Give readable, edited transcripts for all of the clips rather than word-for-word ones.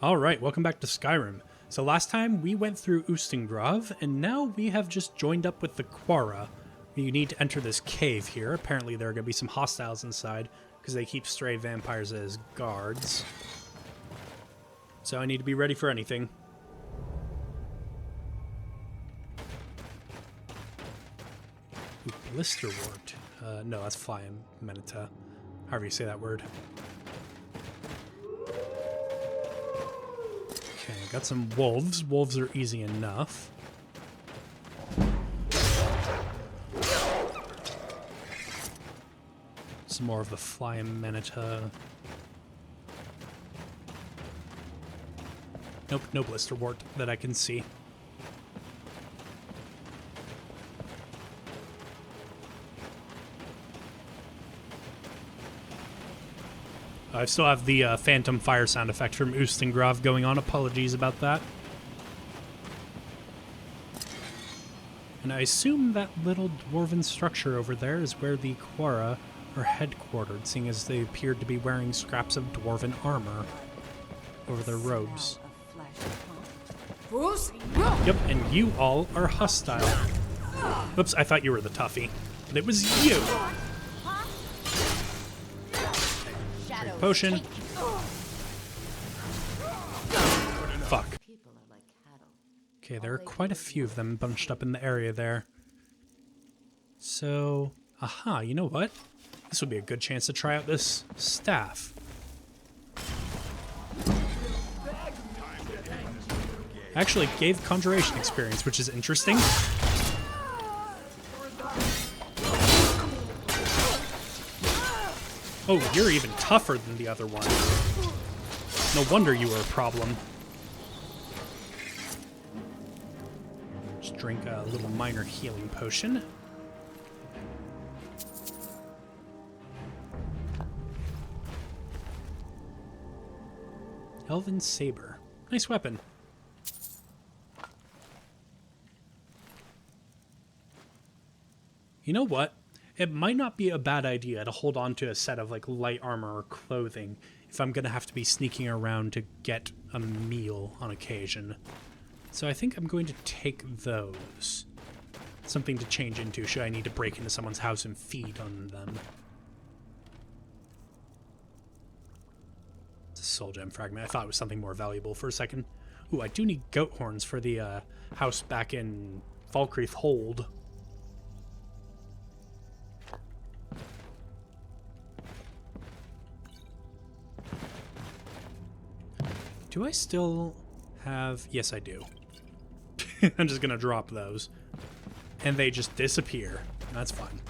Alright, welcome back to Skyrim. So last time we went through Sovngarde, and now we have just joined up with the Quarra. You need to enter this cave here. Apparently there are going to be some hostiles inside, because they keep stray vampires as guards. So I need to be ready for anything. Ooh, blisterwort. No, that's flying menita. However you say that word. Okay, got some wolves. Wolves are easy enough. Some more of the flying menita. Nope, no blisterwort that I can see. I still have the phantom fire sound effect from Sovngarde going on. Apologies about that. And I assume that little dwarven structure over there is where the Quarra are headquartered, seeing as they appeared to be wearing scraps of dwarven armor over their robes. Yep, and you all are hostile. Oops, I thought you were the toughie. But it was you! Drink potion. Fuck. Okay, there are quite a few of them bunched up in the area there. So, aha, you know what? This would be a good chance to try out this staff. Actually gave conjuration experience, which is interesting. Oh, you're even tougher than the other one. No wonder you were a problem. Just drink a little minor healing potion. Elven Saber. Nice weapon. You know what? It might not be a bad idea to hold on to a set of like light armor or clothing if I'm going to have to be sneaking around to get a meal on occasion. So I think I'm going to take those. Something to change into should I need to break into someone's house and feed on them. It's a soul gem fragment. I thought it was something more valuable for a second. Ooh, I do need goat horns for the house back in Falkreath Hold. Do I still have... Yes, I do. I'm just going to drop those. And they just disappear. That's fine.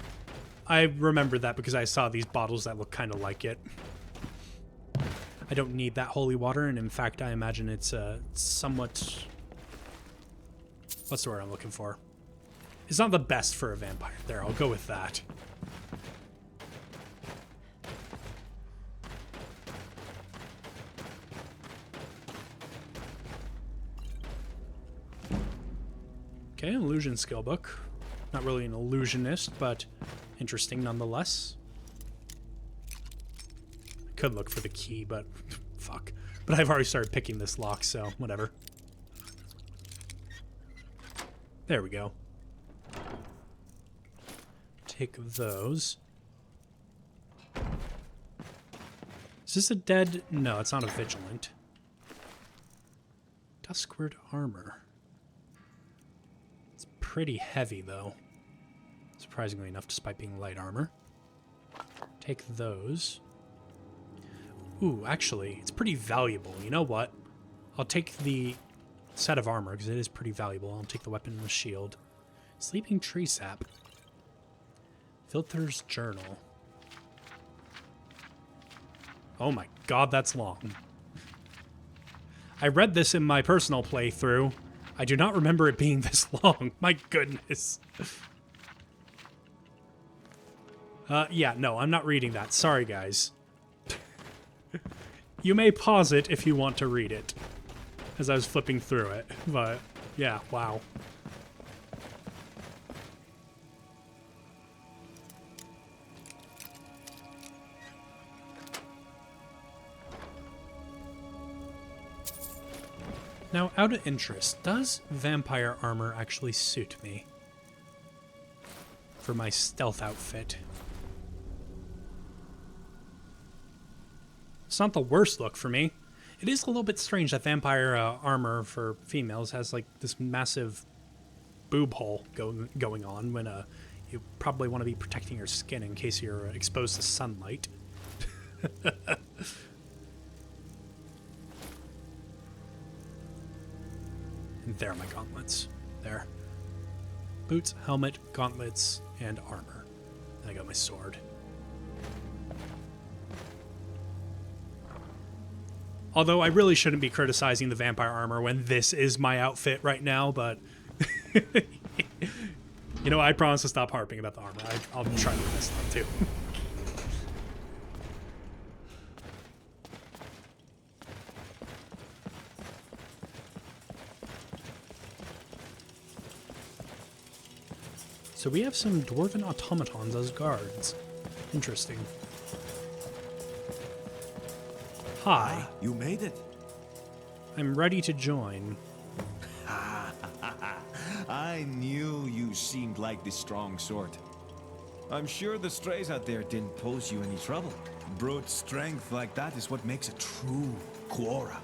I remember that because I saw these bottles that look kind of like it. I don't need that holy water, and in fact, I imagine it's somewhat... What's the word I'm looking for? It's not the best for a vampire. There, I'll go with that. Okay, illusion skill book. Not really an illusionist, but interesting nonetheless. I could look for the key, but fuck. But I've already started picking this lock, so whatever. There we go. Take those. Is this a dead? No, it's not a vigilant. Duskward armor. Pretty heavy, though. Surprisingly enough, despite being light armor. Take those. Ooh, actually, it's pretty valuable. You know what? I'll take the set of armor, because it is pretty valuable. I'll take the weapon and the shield. Sleeping tree sap. Filter's journal. Oh my god, that's long. I read this in my personal playthrough. I do not remember it being this long. My goodness. Yeah, no, I'm not reading that. Sorry, guys. You may pause it if you want to read it, as I was flipping through it, but yeah, wow. Now, out of interest, does vampire armor actually suit me for my stealth outfit? It's not the worst look for me. It is a little bit strange that vampire armor for females has like this massive boob hole going on when you probably want to be protecting your skin in case you're exposed to sunlight. And there are my gauntlets. There. Boots, helmet, gauntlets, and armor. And I got my sword. Although I really shouldn't be criticizing the vampire armor when this is my outfit right now, but... You know, I promise to stop harping about the armor. I'll try to do this stuff too. So we have some dwarven automatons as guards. Interesting. Hi. You made it. I'm ready to join. I knew you seemed like the strong sort. I'm sure the strays out there didn't pose you any trouble. Brute strength like that is what makes a true Quarra.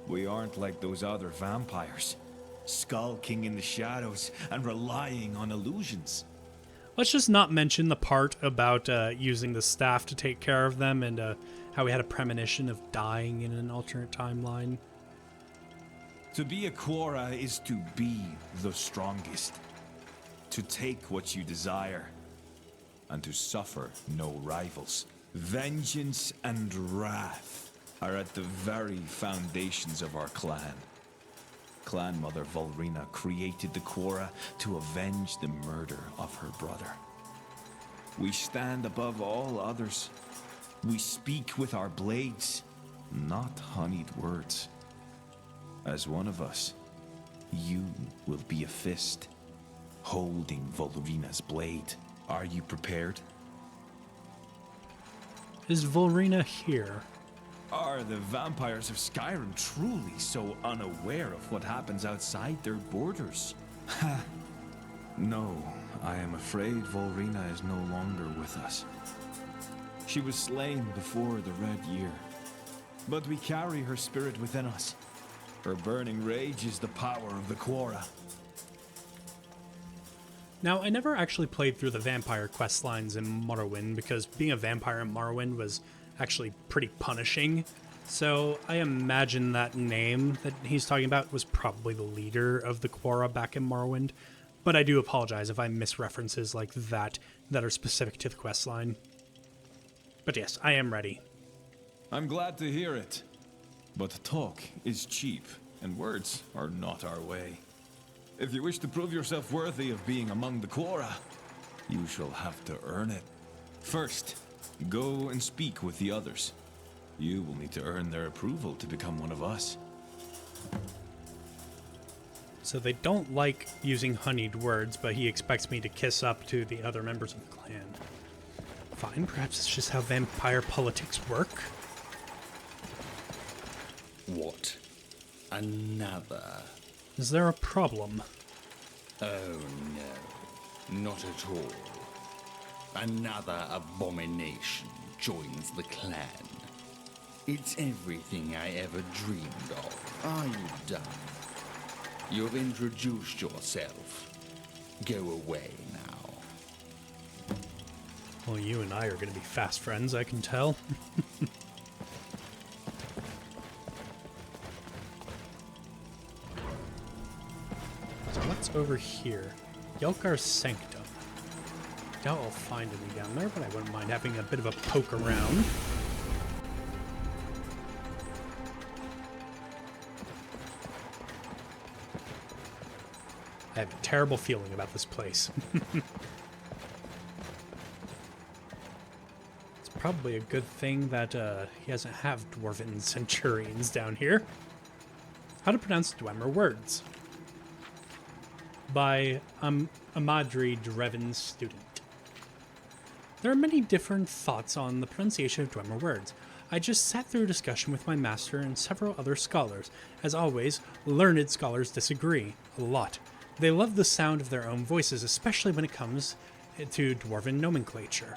We aren't like those other vampires, skulking in the shadows and relying on illusions. Let's just not mention the part about using the staff to take care of them and how we had a premonition of dying in an alternate timeline. To be a Quarra is to be the strongest. To take what you desire. And to suffer no rivals. Vengeance and wrath are at the very foundations of our clan. Clan Mother Volrina created the Quarra to avenge the murder of her brother. We stand above all others. We speak with our blades, not honeyed words. As one of us, you will be a fist, holding Volrina's blade. Are you prepared? Is Volrina here? Are the vampires of Skyrim truly so unaware of what happens outside their borders? Ha! No, I am afraid Volrina is no longer with us. She was slain before the Red Year, but we carry her spirit within us. Her burning rage is the power of the Quarra. Now, I never actually played through the vampire questlines in Morrowind because being a vampire in Morrowind was actually pretty punishing. So I imagine that name that he's talking about was probably the leader of the Quarra back in Morrowind. But I do apologize if I miss references like that are specific to the questline. But yes, I am ready. I'm glad to hear it. But talk is cheap, and words are not our way. If you wish to prove yourself worthy of being among the Quarra, you shall have to earn it. First, go and speak with the others. You will need to earn their approval to become one of us. So they don't like using honeyed words, but he expects me to kiss up to the other members of the clan. Fine, perhaps it's just how vampire politics work. What? Another? Is there a problem? Oh no, not at all. Another abomination joins the clan. It's everything I ever dreamed of. Are you done? You've introduced yourself. Go away now. Well, you and I are going to be fast friends, I can tell. So what's over here? Yelkar's Sanctum. Doubt I'll find any down there, but I wouldn't mind having a bit of a poke around. I have a terrible feeling about this place. It's probably a good thing that he doesn't have dwarven centurions down here. How to pronounce Dwemer words? By Amadri Dreven's student. There are many different thoughts on the pronunciation of Dwemer words. I just sat through a discussion with my master and several other scholars. As always, learned scholars disagree. A lot. They love the sound of their own voices, especially when it comes to dwarven nomenclature.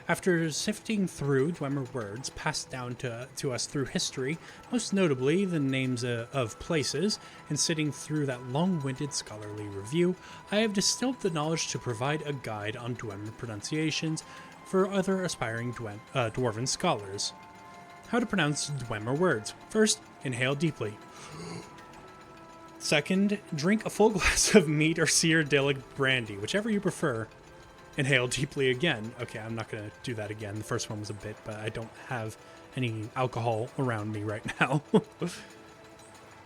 After sifting through Dwemer words passed down to us through history, most notably the names of places, and sitting through that long-winded scholarly review, I have distilled the knowledge to provide a guide on Dwemer pronunciations for other aspiring dwarven scholars. How to pronounce Dwemer words. First, inhale deeply. Second, drink a full glass of mead or Seerdillig brandy, whichever you prefer. Inhale deeply again. Okay, I'm not going to do that again. The first one was a bit, but I don't have any alcohol around me right now.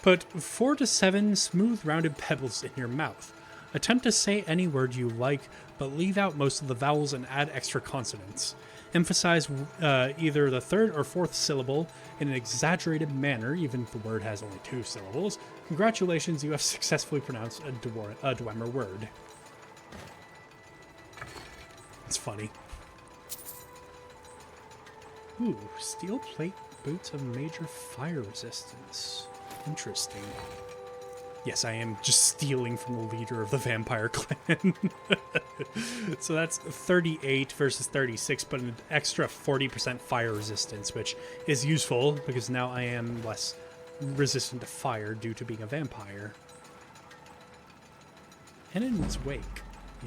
Put 4 to 7 smooth rounded pebbles in your mouth. Attempt to say any word you like, but leave out most of the vowels and add extra consonants. Emphasize either the third or fourth syllable in an exaggerated manner, even if the word has only 2 syllables. Congratulations, you have successfully pronounced a Dwemer word. It's funny. Ooh, steel plate boots of major fire resistance. Interesting. Yes, I am just stealing from the leader of the vampire clan. So that's 38 versus 36, but an extra 40% fire resistance, which is useful because now I am less resistant to fire due to being a vampire. Hennon's Wake.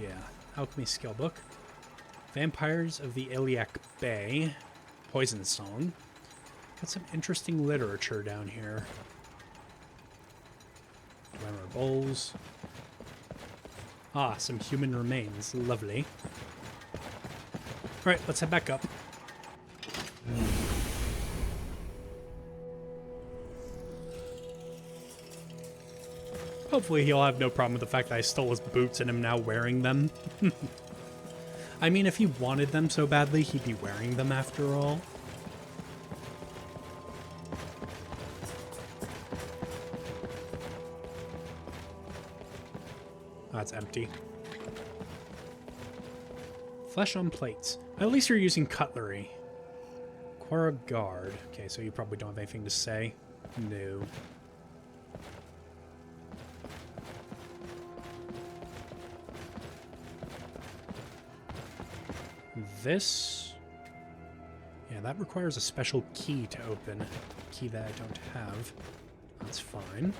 Yeah. Alchemy skill book. Vampires of the Iliac Bay. Poison Song. Got some interesting literature down here. Dwemer Bowls. Ah, some human remains. Lovely. Alright, let's head back up. Hopefully he'll have no problem with the fact that I stole his boots and am now wearing them. I mean, if he wanted them so badly, he'd be wearing them after all. That's empty. Flesh on plates. At least you're using cutlery. Quarra guard. Okay, so you probably don't have anything to say. No. This... yeah, that requires a special key to open. A key that I don't have. That's fine.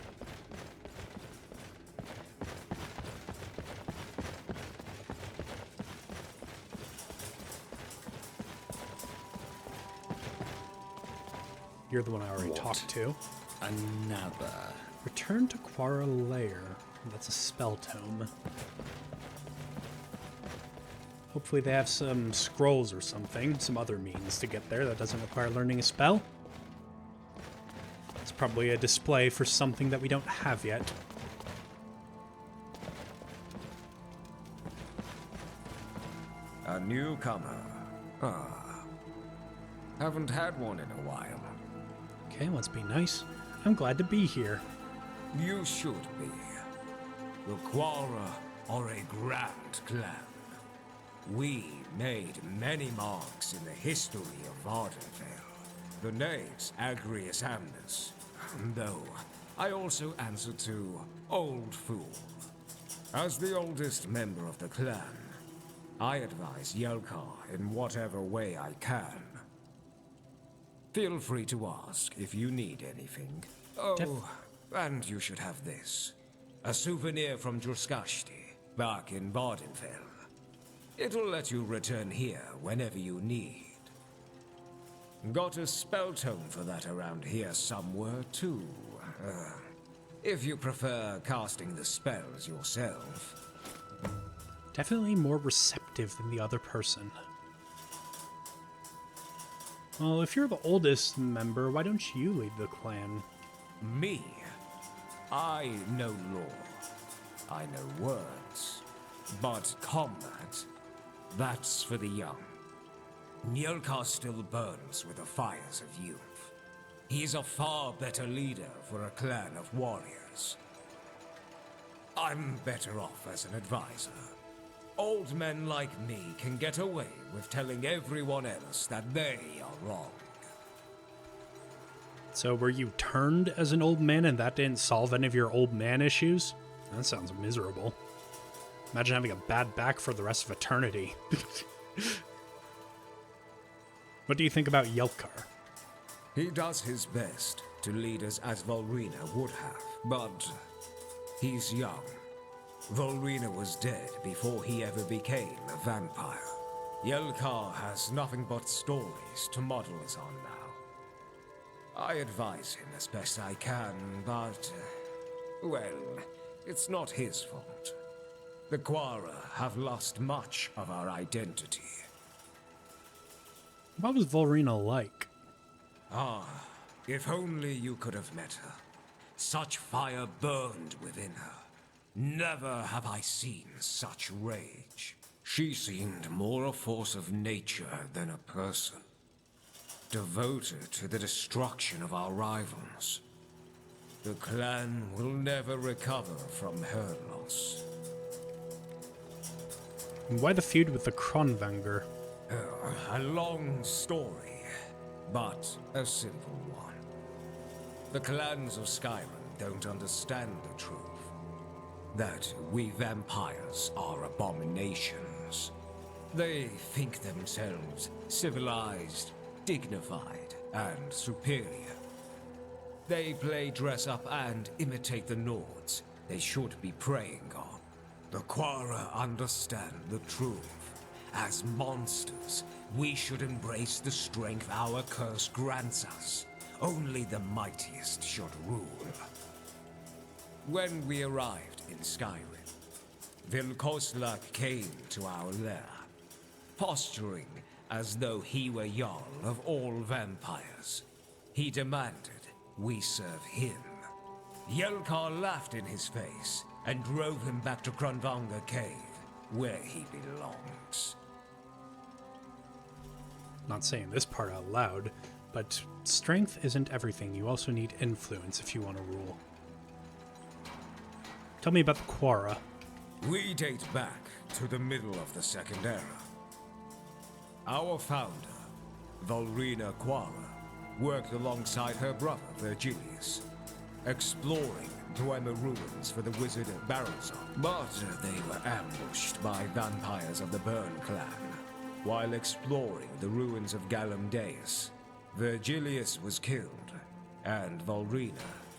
You're the one I already talked to. Another. Return to Quarra Lair. That's a spell tome. Hopefully they have some scrolls or something, some other means to get there that doesn't require learning a spell. It's probably a display for something that we don't have yet. A newcomer. Ah. Haven't had one in a while. Okay, let's be nice. I'm glad to be here. You should be. The Quarra are a grand clan. We made many marks in the history of Vardenfell. The name's Agrius Amnus, though I also answer to Old Fool. As the oldest member of the clan, I advise Yelkar in whatever way I can. Feel free to ask if you need anything. Oh, and you should have this. A souvenir from Druskashti, back in Vardenfell. It'll let you return here whenever you need. Got a spell tome for that around here somewhere, too. If you prefer casting the spells yourself. Definitely more receptive than the other person. Well, if you're the oldest member, why don't you lead the clan? Me? I know law. I know words. But combat, that's for the young. Njolkar still burns with the fires of youth. He's a far better leader for a clan of warriors. I'm better off as an advisor. Old men like me can get away with telling everyone else that they are wrong. So were you turned as an old man and that didn't solve any of your old man issues? That sounds miserable. Imagine having a bad back for the rest of eternity. What do you think about Yelkar? He does his best to lead us as Volrina would have, but he's young. Volrina was dead before he ever became a vampire. Yelkar has nothing but stories to model us on now. I advise him as best I can, but, well, it's not his fault. The Quarra have lost much of our identity. What was Volrina like? Ah, if only you could have met her. Such fire burned within her. Never have I seen such rage. She seemed more a force of nature than a person. Devoted to the destruction of our rivals. The clan will never recover from her loss. Why the feud with the Kronvanger? A long story, but a simple one. The clans of Skyrim don't understand the truth. That we vampires are abominations. They think themselves civilized, dignified, and superior. They play dress up and imitate the Nords they should be preying on. The Quarra understand the truth. As monsters, we should embrace the strength our curse grants us. Only the mightiest should rule. When we arrived in Skyrim, Vilkoslak came to our lair, posturing as though he were Jarl of all vampires. He demanded we serve him. Yelkar laughed in his face and drove him back to Kronvanger Cave, where he belongs. Not saying this part out loud, but strength isn't everything. You also need influence if you want to rule. Tell me about the Quarra. We date back to the middle of the Second Era. Our founder, Volrina Quarra, worked alongside her brother Virgilius, exploring Dwemer ruins for the wizard Barrelzon. But they were ambushed by vampires of the Burn clan. While exploring the ruins of Galamdeus, Virgilius was killed, and Volrina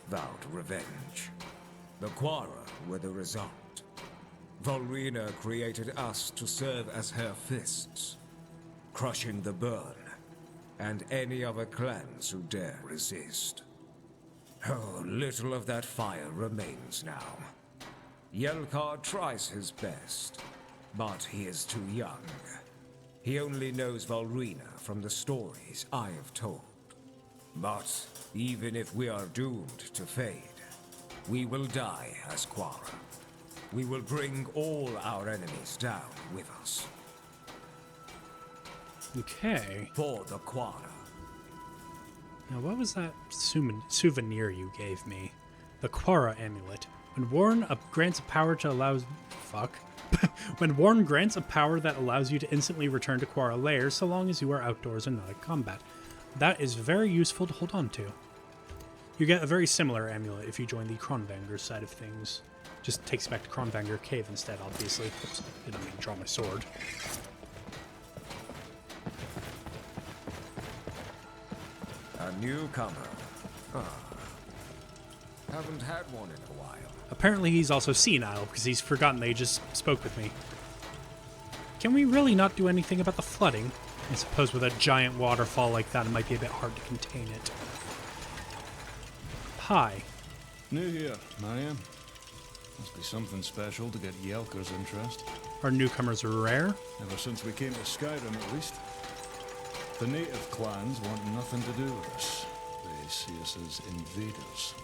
vowed revenge. The Quarra were the result. Volrina created us to serve as her fists, crushing the Burn, and any other clans who dare resist. Oh, little of that fire remains now. Yelkar tries his best, but he is too young. He only knows Volrina from the stories I have told. But even if we are doomed to fade, we will die as Quarra. We will bring all our enemies down with us. Okay. For the Quarra. Now, what was that souvenir you gave me? The Quarra amulet. When worn, grants a power to allows... Fuck. When worn, grants a power that allows you to instantly return to Quarra Lair so long as you are outdoors and not in combat. That is very useful to hold on to. You get a very similar amulet if you join the Kronvanger side of things. Just takes you back to Kronvanger Cave instead, obviously. Oops, didn't mean to draw my sword. A newcomer. Haven't had one in a while. Apparently he's also senile, because he's forgotten they just spoke with me. Can we really not do anything about the flooding? I suppose with a giant waterfall like that, it might be a bit hard to contain it. Hi. New here, Marianne. Must be something special to get Yelkar's interest. Are newcomers rare? Ever since we came to Skyrim, at least. The native clans want nothing to do with us. They see us as invaders.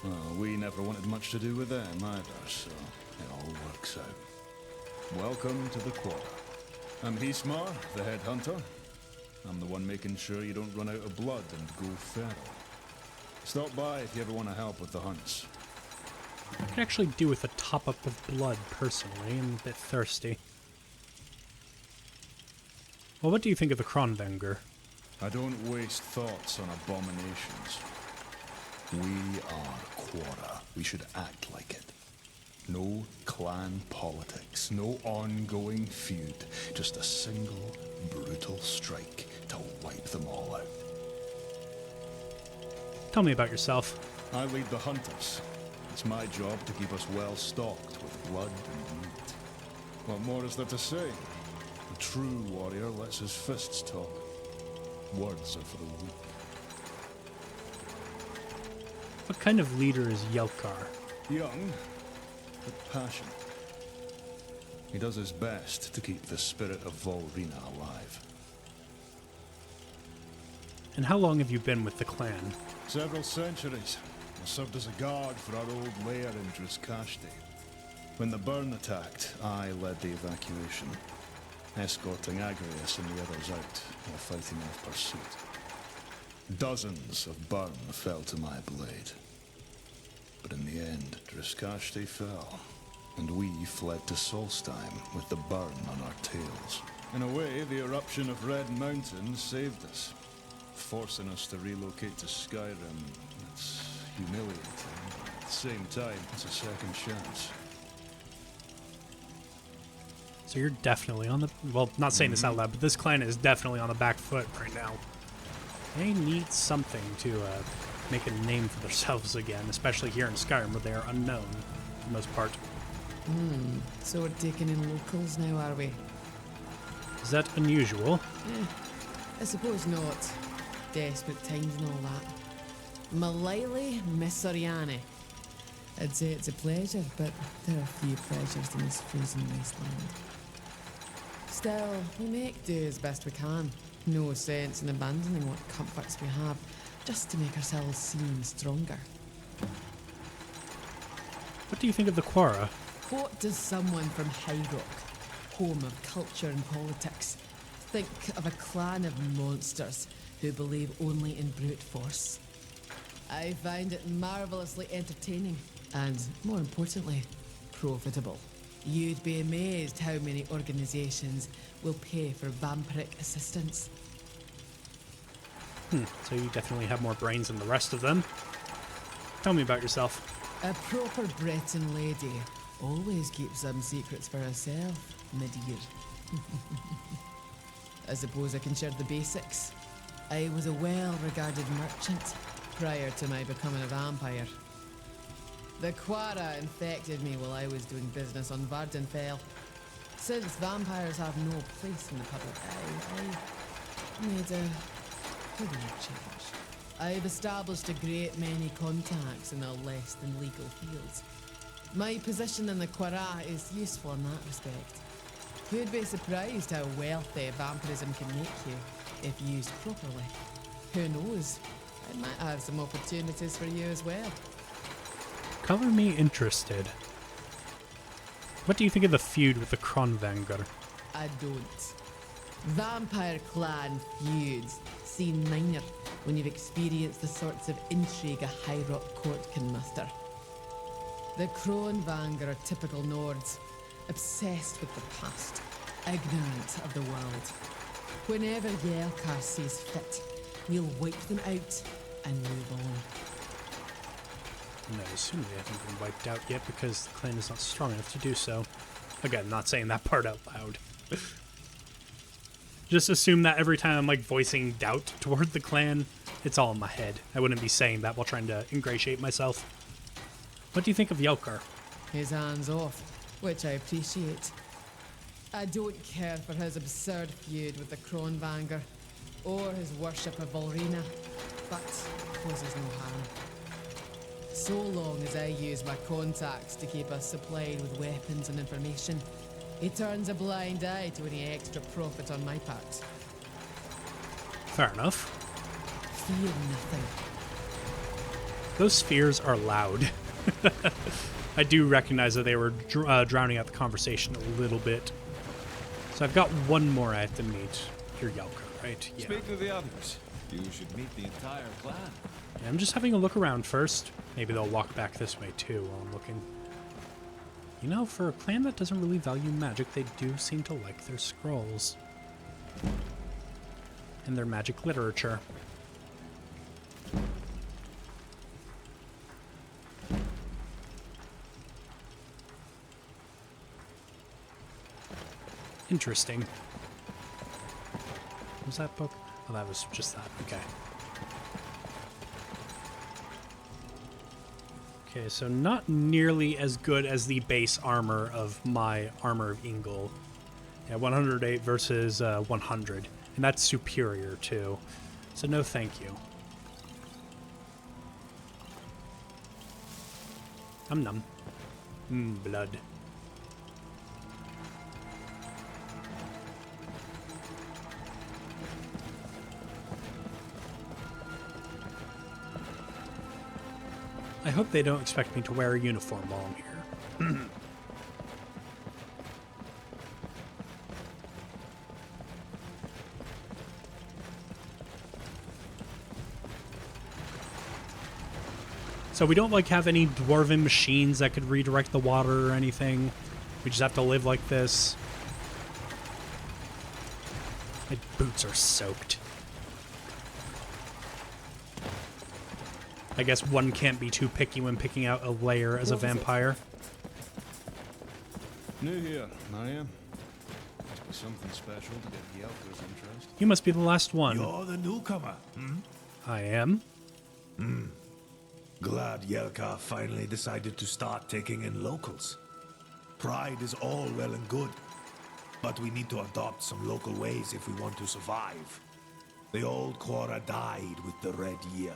Well, we never wanted much to do with them either, so it all works out. Welcome to the Quarra. I'm Hismar, the head hunter. I'm the one making sure you don't run out of blood and go feral. Stop by if you ever want to help with the hunts. I could actually do with a top-up of blood, personally. I'm a bit thirsty. Well, what do you think of the Kronvanger? I don't waste thoughts on abominations. We are Quarra. We should act like it. No clan politics, no ongoing feud, just a single brutal strike to wipe them all out. Tell me about yourself. I lead the hunters. It's my job to keep us well stocked with blood and meat. What more is there to say? A true warrior lets his fists talk. Words are for the weak. What kind of leader is Yelkar? Young, but passionate. He does his best to keep the spirit of Volrina alive. And how long have you been with the clan? Several centuries. I served as a guard for our old lair in Druskashti. When the burn attacked, I led the evacuation, escorting Agrius and the others out while fighting off pursuit. Dozens of burn fell to my blade. But in the end, Druskashti fell, and we fled to Solstheim with the burn on our tails. In a way, the eruption of Red Mountain saved us, forcing us to relocate to Skyrim. It's humiliating, but at the same time, it's a second chance. So you're definitely on the... Well, not saying this out loud, but this clan is definitely on the back foot right now. They need something to make a name for themselves again, especially here in Skyrim, where they are unknown for the most part. So we're taking in locals now, are we? Is that unusual? I suppose not. Desperate times and all that. Malili Missoriani. I'd say it's a pleasure, but there are few pleasures in this frozen wasteland. Still, we make do as best we can. No sense in abandoning what comforts we have, just to make ourselves seem stronger. What do you think of the Quarra? What does someone from High Rock, home of culture and politics, think of a clan of monsters who believe only in brute force? I find it marvellously entertaining and, more importantly, profitable. You'd be amazed how many organizations will pay for vampiric assistance. So you definitely have more brains than the rest of them. Tell me about yourself. A proper Breton lady always keeps some secrets for herself, my dear. I suppose I can share the basics. I was a well-regarded merchant prior to my becoming a vampire. The Quarra infected me while I was doing business on Vardenfell. Since vampires have no place in the public eye, I made a career change. I've established a great many contacts in the less than legal fields. My position in the Quarra is useful in that respect. You'd be surprised how wealthy vampirism can make you if used properly. Who knows? I might have some opportunities for you as well. Color me interested. What do you think of the feud with the Kronvanger? I don't. Vampire clan feuds seem minor when you've experienced the sorts of intrigue a High Rock court can muster. The Kronvanger are typical Nords, obsessed with the past, ignorant of the world. Whenever Yelkar sees fit, he'll wipe them out and move on. No, I assume they haven't been wiped out yet because the clan is not strong enough to do so. Again, not saying that part out loud. Just assume that every time I'm like voicing doubt toward the clan, it's all in my head. I wouldn't be saying that while trying to ingratiate myself. What do you think of Yelkar? His hands off, which I appreciate. I don't care for his absurd feud with the Kronvanger, or his worship of Volrina, but causes no harm. So long as I use my contacts to keep us supplied with weapons and information, he turns a blind eye to any extra profit on my part. Fair enough. Fear nothing. Those spheres are loud. I do recognize that they were drowning out the conversation a little bit. So I've got one more I have to meet. You're Yelkar, right? Yeah. Speak to the others. You should meet the entire clan. Yeah, I'm just having a look around first. Maybe they'll walk back this way too while I'm looking. You know, for a clan that doesn't really value magic, they do seem to like their scrolls. And their magic literature. Interesting. What was that book? Oh, that was just that. Okay. Okay, so not nearly as good as the base armor of my Armor of Ingol. Yeah, 108 versus 100. And that's superior, too. So no thank you. Num. Blood. I hope they don't expect me to wear a uniform while I'm here. So we don't, like, have any dwarven machines that could redirect the water or anything. We just have to live like this. My boots are soaked. I guess one can't be too picky when picking out a lair as a vampire. New here, are you? Must be something special to get Yelka's interest. You must be the last one. You're the newcomer, hmm? I am. Glad Yelka finally decided to start taking in locals. Pride is all well and good, but we need to adopt some local ways if we want to survive. The old Quarra died with the Red Year.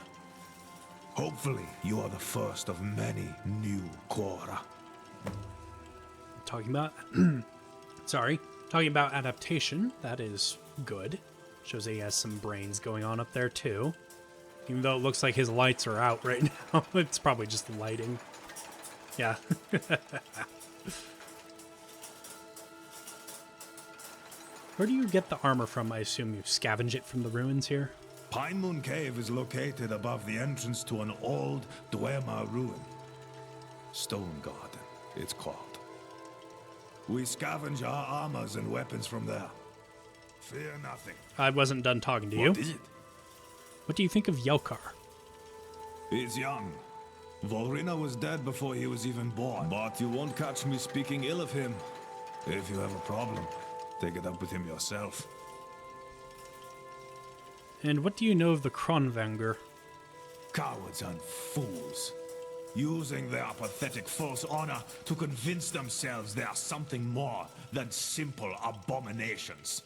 Hopefully, you are the first of many new Quarra. Talking about... Sorry. Talking about adaptation. That is good. Shows that he has some brains going on up there, too. Even though it looks like his lights are out right now. It's probably just lighting. Yeah. Where do you get the armor from? I assume you scavenge it from the ruins here? Pine Moon Cave is located above the entrance to an old Dwemer ruin. Sovngarde, it's called. We scavenge our armors and weapons from there. Fear nothing. I wasn't done talking to you. What is it? What do you think of Yelkar? He's young. Volrina was dead before he was even born. But you won't catch me speaking ill of him. If you have a problem, take it up with him yourself. And what do you know of the Kronvanger? Cowards and fools. Using their pathetic false honor to convince themselves they are something more than simple abominations.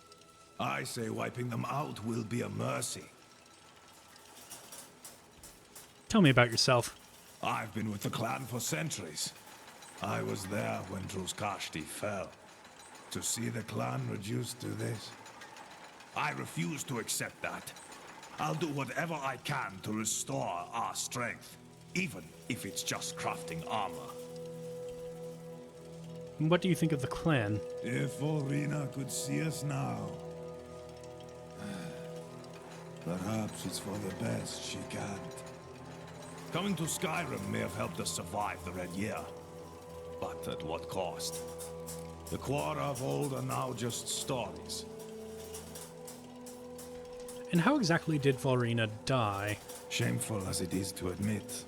I say wiping them out will be a mercy. Tell me about yourself. I've been with the clan for centuries. I was there when Druskashti fell. To see the clan reduced to this, I refuse to accept that. I'll do whatever I can to restore our strength, even if it's just crafting armor. And what do you think of the clan? If Volrina could see us now, perhaps it's for the best she can't. Coming to Skyrim may have helped us survive the Red Year, but at what cost? The Quarra of old are now just stories. And how exactly did Volrina die? Shameful as it is to admit,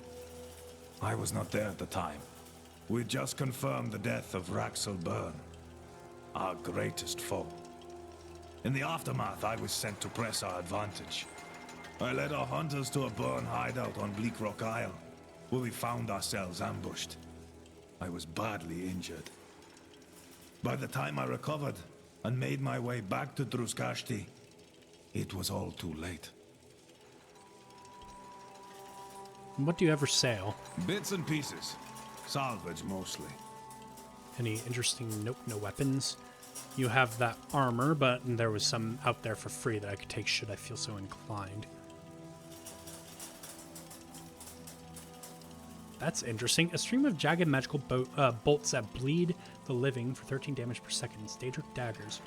I was not there at the time. We just confirmed the death of Raxel Byrne, our greatest foe. In the aftermath, I was sent to press our advantage. I led our hunters to a Byrne hideout on Bleak Rock Isle, where we found ourselves ambushed. I was badly injured. By the time I recovered and made my way back to Druskashti, it was all too late. And what do you ever sail? Bits and pieces. Salvage, mostly. Any interesting... Nope, no weapons. You have that armor, but there was some out there for free that I could take should I feel so inclined. That's interesting. A stream of jagged magical bolts that bleed the living for 13 damage per second. Daedric daggers.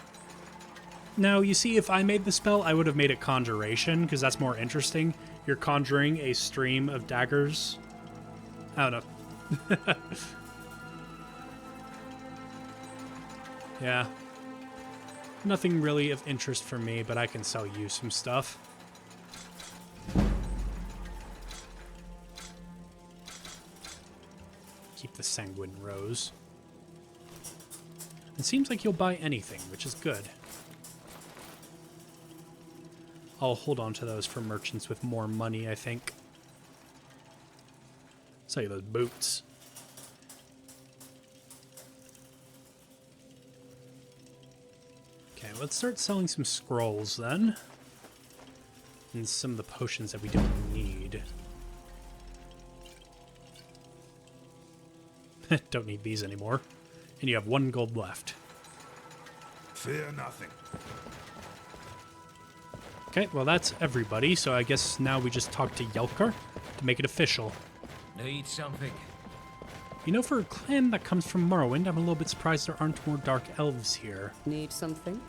Now, you see, if I made the spell, I would have made it Conjuration, because that's more interesting. You're conjuring a stream of daggers. I don't know. Yeah. Nothing really of interest for me, but I can sell you some stuff. Keep the Sanguine Rose. It seems like you'll buy anything, which is good. I'll hold on to those for merchants with more money, I think. Sell you those boots. Okay, let's start selling some scrolls then. And some of the potions that we don't need. Don't need these anymore. And you have 1 gold left. Fear nothing. Okay, well that's everybody, so I guess now we just talk to Yelkar to make it official. Need something? You know, for a clan that comes from Morrowind, I'm a little bit surprised there aren't more dark elves here. Need something?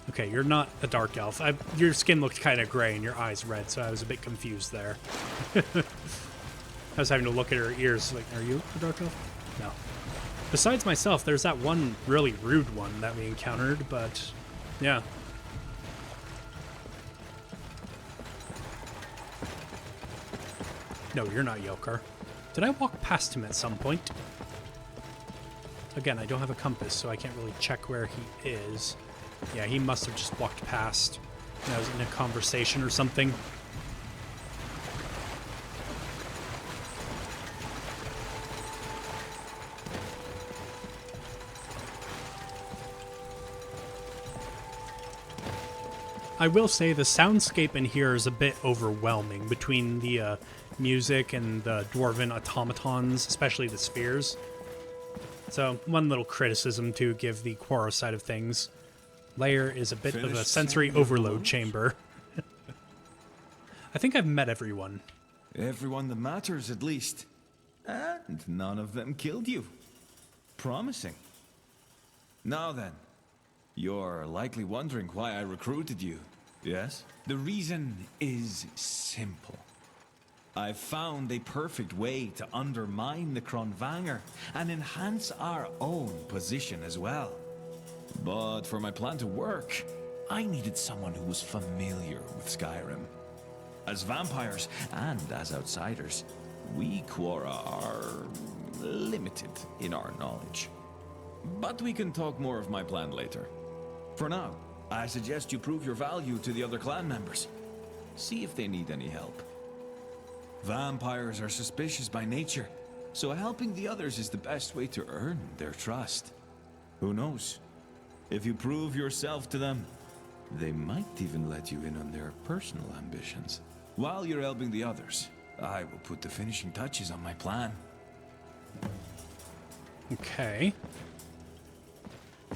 Okay, you're not a dark elf. Your skin looked kind of gray and your eyes red, so I was a bit confused there. I was having to look at her ears like, are you a dark elf? No. Besides myself, there's that one really rude one that we encountered, but yeah. No, you're not Yelkar. Did I walk past him at some point? Again, I don't have a compass, so I can't really check where he is. Yeah, he must have just walked past. I was in a conversation or something. I will say the soundscape in here is a bit overwhelming between the music and the dwarven automatons, especially the spheres. So, one little criticism to give the Quarra side of things. Lair is a bit of a sensory overload chamber. I think I've met everyone. Everyone that matters, at least. And none of them killed you. Promising. Now then, you're likely wondering why I recruited you, yes? The reason is simple. I've found a perfect way to undermine the Kronvanger and enhance our own position as well. But for my plan to work, I needed someone who was familiar with Skyrim. As vampires and as outsiders, we Quarra are limited in our knowledge. But we can talk more of my plan later. For now, I suggest you prove your value to the other clan members. See if they need any help. Vampires are suspicious by nature, so helping the others is the best way to earn their trust. Who knows? If you prove yourself to them, they might even let you in on their personal ambitions. While you're helping the others, I will put the finishing touches on my plan. Okay.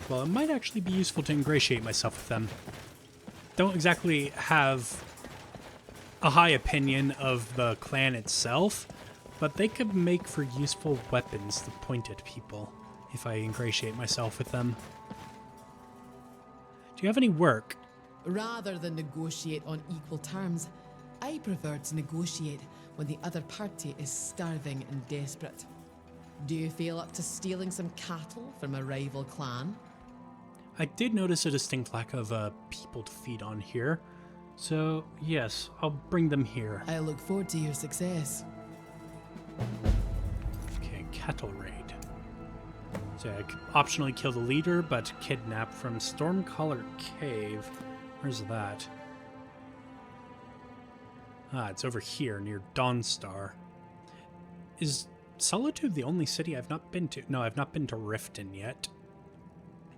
Well, it might actually be useful to ingratiate myself with them. Don't exactly have a high opinion of the clan itself, but they could make for useful weapons to point at people if I ingratiate myself with them. Do you have any work? Rather than negotiate on equal terms, I prefer to negotiate when the other party is starving and desperate. Do you feel up to stealing some cattle from a rival clan? I did notice a distinct lack of people to feed on here, so yes, I'll bring them here. I look forward to your success. Okay, cattle raid. So I could optionally kill the leader, but kidnap from Stormcaller Cave. Where's that? Ah, it's over here near Dawnstar. Is Solitude the only city I've not been to? No, I've not been to Riften yet.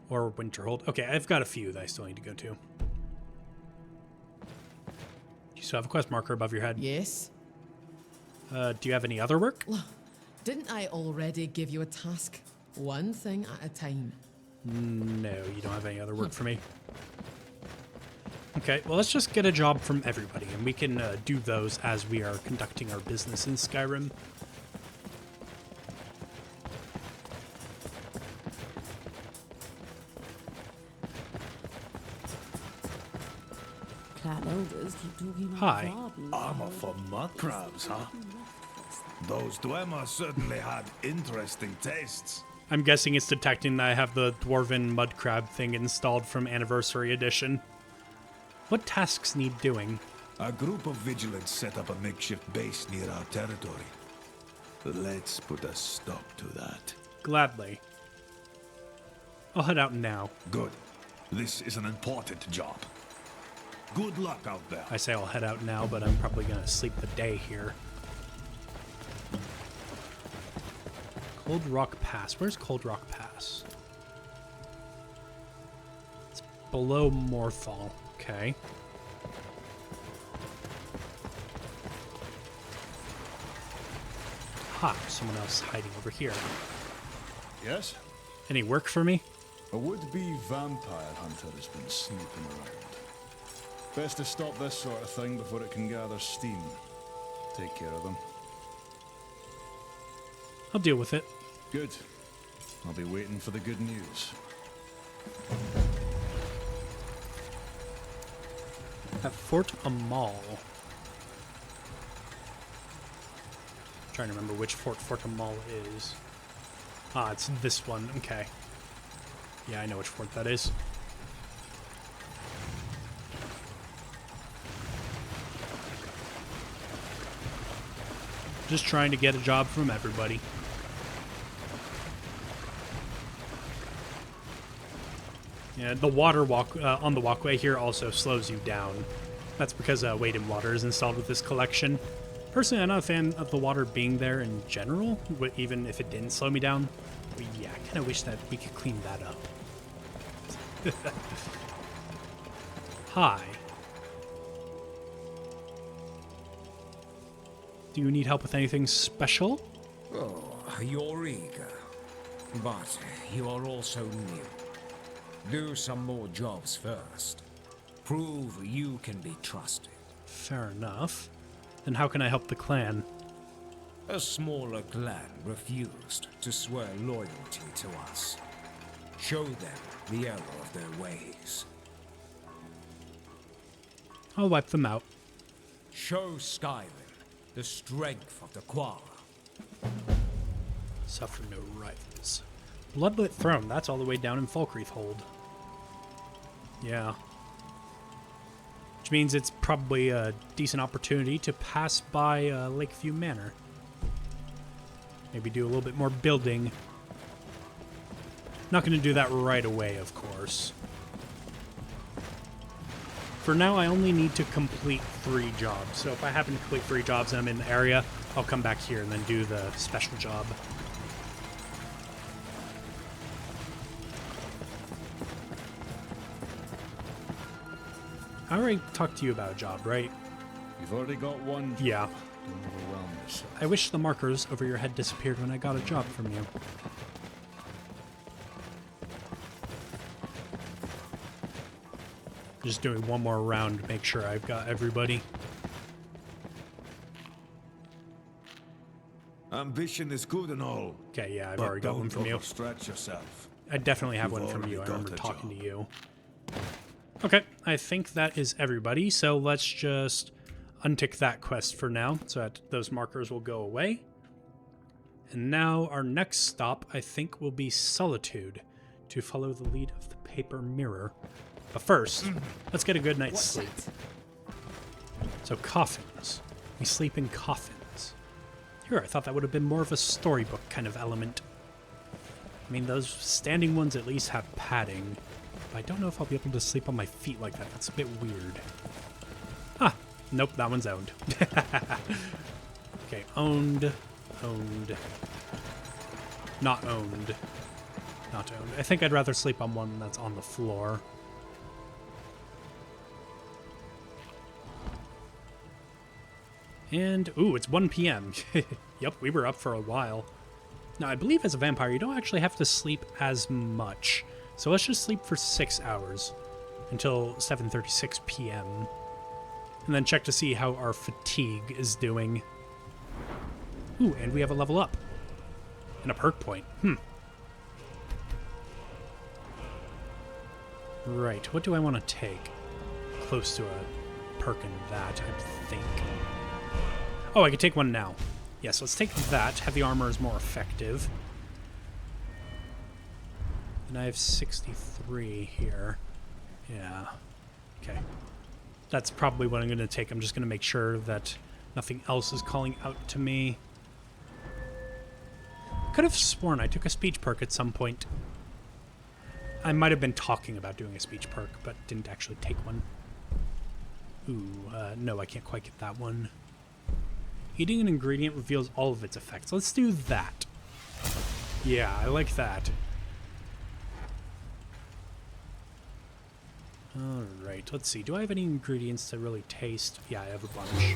Or Winterhold. Okay, I've got a few that I still need to go to. You still have a quest marker above your head? Yes? Do you have any other work? Didn't I already give you a task? One thing at a time. No, you don't have any other work for me. Okay, well, let's just get a job from everybody, and we can do those as we are conducting our business in Skyrim. Clan elders keep talking about Hi. gardens. Armor for mud crabs, huh? Those Dwemer certainly had interesting tastes. I'm guessing it's detecting that I have the Dwarven Mud Crab thing installed from Anniversary Edition. What tasks need doing? A group of vigilants set up a makeshift base near our territory. Let's put a stop to that. Gladly. I'll head out now. Good. This is an important job. Good luck out there. I say I'll head out now, but I'm probably gonna sleep the day here. Cold Rock Pass. Where's Cold Rock Pass? It's below Morthal. Okay. Ha! Someone else hiding over here. Yes? Any work for me? A would-be vampire hunter has been snooping around. Best to stop this sort of thing before it can gather steam. Take care of them. I'll deal with it. Good. I'll be waiting for the good news. At Fort Amal. Trying to remember which Fort Amal is. Ah, it's this one. Okay. Yeah, I know which fort that is. Just trying to get a job from everybody. Yeah, the water walk on the walkway here also slows you down. That's because Wade and Water is installed with this collection. Personally, I'm not a fan of the water being there in general, even if it didn't slow me down. But yeah, I kind of wish that we could clean that up. Hi. Do you need help with anything special? Oh, you're eager. But you are also new. Do some more jobs first. Prove you can be trusted. Fair enough. Then how can I help the clan? A smaller clan refused to swear loyalty to us. Show them the error of their ways. I'll wipe them out. Show Skyrim the strength of the Quarra. Suffer no rivals. Bloodlit Throne, that's all the way down in Falkreath Hold. Yeah. Which means it's probably a decent opportunity to pass by Lakeview Manor. Maybe do a little bit more building. Not going to do that right away, of course. For now, I only need to complete 3 jobs. So if I happen to complete 3 jobs and I'm in the area, I'll come back here and then do the special job. I already talked to you about a job, right? You've already got one job. Yeah. Don't overwhelm yourself. I wish the markers over your head disappeared when I got a job from you. Just doing one more round to make sure I've got everybody. Ambition is good and all. Okay, yeah, I've but already got one from you. Don't overstretch yourself. I definitely have You've one from you. I already remember got a talking job. to you. Okay, I think that is everybody, so let's just untick that quest for now, so that those markers will go away. And now our next stop, I think, will be Solitude, to follow the lead of the paper mirror. But first, let's get a good night's sleep. So coffins. We sleep in coffins. Here, I thought that would have been more of a storybook kind of element. I mean, those standing ones at least have padding. But I don't know if I'll be able to sleep on my feet like that. That's a bit weird. Ah, nope, that one's owned. Okay, owned. Owned. Not owned. Not owned. I think I'd rather sleep on one that's on the floor. And, ooh, it's 1 p.m. Yep, we were up for a while. Now, I believe as a vampire, you don't actually have to sleep as much. So let's just sleep for 6 hours until 7:36 p.m. And then check to see how our fatigue is doing. Ooh, and we have a level up. And a perk point. Right, what do I want to take? Close to a perk in that, I think. Oh, I could take one now. Yes, let's take that. Heavy armor is more effective. And I have 63 here. Yeah. Okay. That's probably what I'm going to take. I'm just going to make sure that nothing else is calling out to me. Could have sworn I took a speech perk at some point. I might have been talking about doing a speech perk, but didn't actually take one. Ooh, no, I can't quite get that one. Eating an ingredient reveals all of its effects. Let's do that. Yeah, I like that. Alright, let's see. Do I have any ingredients to really taste? Yeah, I have a bunch.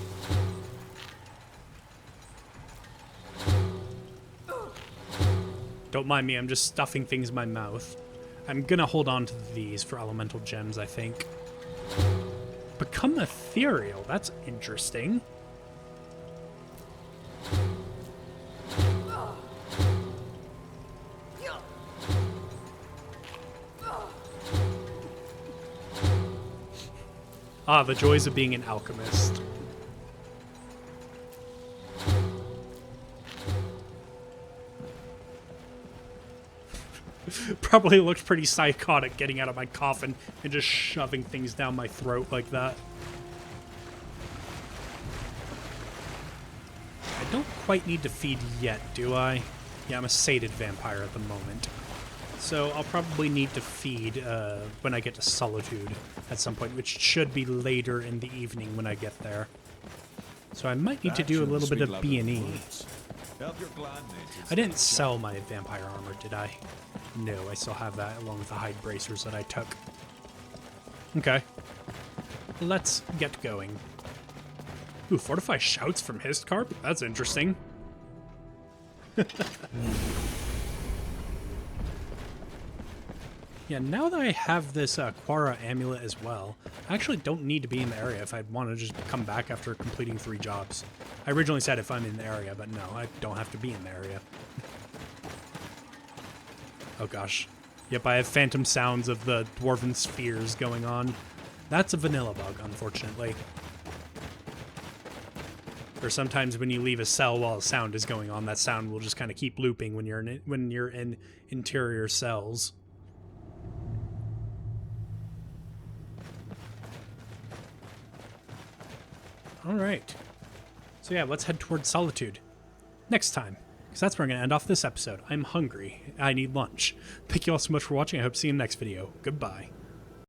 Don't mind me, I'm just stuffing things in my mouth. I'm gonna hold on to these for elemental gems, I think. Become ethereal, that's interesting. Ah, the joys of being an alchemist. Probably looked pretty psychotic getting out of my coffin and just shoving things down my throat like that. I don't quite need to feed yet, do I? Yeah, I'm a sated vampire at the moment. So I'll probably need to feed when I get to Solitude at some point, which should be later in the evening when I get there. So I might need to do a little bit of B&E. I didn't sell my vampire armor, did I? No, I still have that along with the hide bracers that I took. Okay. Let's get going. Ooh, Fortify shouts from Histcarp? That's interesting. Yeah, now that I have this Quarra amulet as well, I actually don't need to be in the area if I want to just come back after completing 3 jobs. I originally said if I'm in the area, but no, I don't have to be in the area. Oh gosh. Yep, I have phantom sounds of the dwarven spheres going on. That's a vanilla bug, unfortunately. Or sometimes when you leave a cell while a sound is going on, that sound will just kind of keep looping when you're in interior cells. Alright. So yeah, let's head towards Solitude. Next time. Because that's where I'm going to end off this episode. I'm hungry. I need lunch. Thank you all so much for watching. I hope to see you in the next video. Goodbye.